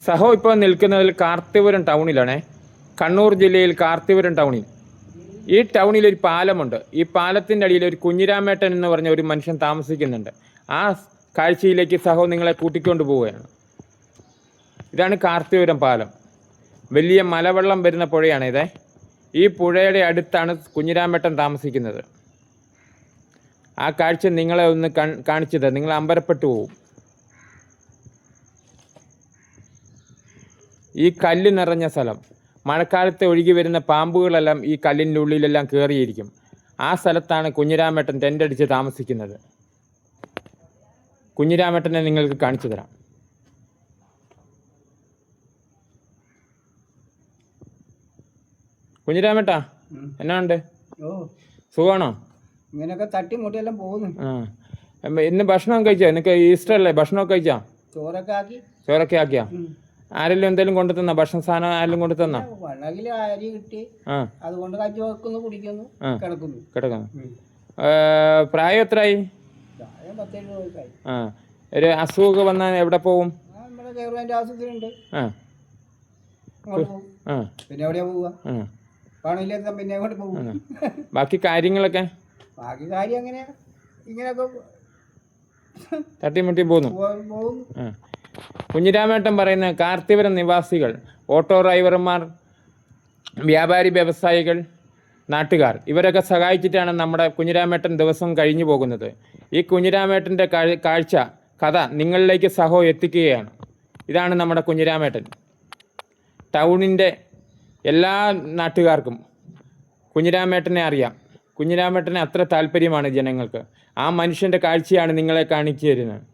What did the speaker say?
സഹോ ഇപ്പോൾ നിൽക്കുന്നതിൽ കാർത്തിപുരം ടൗണിലാണേ, കണ്ണൂർ ജില്ലയിൽ കാർത്തിപുരം ടൗണിൽ. ഈ ടൗണിൽ ഒരു പാലമുണ്ട്. ഈ പാലത്തിൻ്റെ അടിയിൽ ഒരു കുഞ്ഞിരാമേട്ടൻ എന്ന് പറഞ്ഞ ഒരു മനുഷ്യൻ താമസിക്കുന്നുണ്ട്. ആ കാഴ്ചയിലേക്ക് സഹോ നിങ്ങളെ കൂട്ടിക്കൊണ്ട് പോവുകയാണ്. ഇതാണ് കാർത്തിപുരം പാലം. വലിയ മലവെള്ളം വരുന്ന പുഴയാണ് ഇതേ. ഈ പുഴയുടെ അടുത്താണ് കുഞ്ഞിരാമേട്ടൻ താമസിക്കുന്നത്. ആ കാഴ്ച നിങ്ങളെ ഒന്ന് കാണിച്ചത് നിങ്ങൾ അമ്പരപ്പെട്ടു പോകും. ഈ കല്ല് നിറഞ്ഞ സ്ഥലം, മഴക്കാലത്ത് ഒഴുകി വരുന്ന പാമ്പുകളെല്ലാം ഈ കല്ലിൻ്റെ ഉള്ളിലെല്ലാം കയറിയിരിക്കും. ആ സ്ഥലത്താണ് കുഞ്ഞിരാമേട്ടൻ ടെൻ്റ് അടിച്ച് താമസിക്കുന്നത്. കുഞ്ഞിരാമേട്ടനെ നിങ്ങൾക്ക് കാണിച്ചു തരാം. കുഞ്ഞിരാമേട്ടാ, എന്നാ ഉണ്ട്? സുഖമാണോ? ഇങ്ങനെയൊക്കെ തട്ടി മുട്ടിയെല്ലാം പോകുന്നു. ഇന്ന് ഭക്ഷണം കഴിച്ചാ? നിനക്ക് ഈസ്റ്റർ അല്ലേ, ഭക്ഷണമൊക്കെ കഴിച്ചാ? ചോറൊക്കെ ആക്കിയാ? ആരെങ്കിലും എന്തെങ്കിലും കൊണ്ടു തന്ന ഭക്ഷണ സാധനം ആരെങ്കിലും കൊണ്ടു തന്ന? അരി കിട്ടി, അതുകൊണ്ട് കഞ്ഞി വെക്കുന്നു, കുടിക്കുന്നു, കിടക്കുന്നു. പ്രായം എത്രയായി? ഒരു അസുഖമൊക്കെ വന്നാൽ എവിടെ പോവും? ആശുപത്രിയുണ്ട്. പിന്നെ എവിടെയാ പോവുക? പണമില്ലാത്ത പിന്നെ എങ്ങോട്ട് പോകും? ബാക്കി കാര്യങ്ങളൊക്കെ അങ്ങനെ ഇങ്ങനെയൊക്കെ തട്ടിമുട്ടി പോകുന്നു. കുഞ്ഞിരാമേട്ടൻ പറയുന്ന കാർത്തിപുരം നിവാസികൾ, ഓട്ടോ ഡ്രൈവർമാർ, വ്യാപാരി വ്യവസായികൾ, നാട്ടുകാർ ഇവരൊക്കെ സഹായിച്ചിട്ടാണ് നമ്മുടെ കുഞ്ഞിരാമേട്ടൻ ദിവസം കഴിഞ്ഞു പോകുന്നത്. ഈ കുഞ്ഞിരാമേട്ടൻ്റെ കാഴ്ച കഥ നിങ്ങളിലേക്ക് സഹോ എത്തിക്കുകയാണ്. ഇതാണ് നമ്മുടെ കുഞ്ഞിരാമേട്ടൻ. ടൗണിൻ്റെ എല്ലാ നാട്ടുകാർക്കും കുഞ്ഞിരാമേട്ടനെ അറിയാം. കുഞ്ഞിരാമേട്ടനെ അത്ര താല്പര്യമാണ് ജനങ്ങൾക്ക്. ആ മനുഷ്യൻ്റെ കാഴ്ചയാണ് നിങ്ങളെ കാണിച്ചു തരുന്നത്.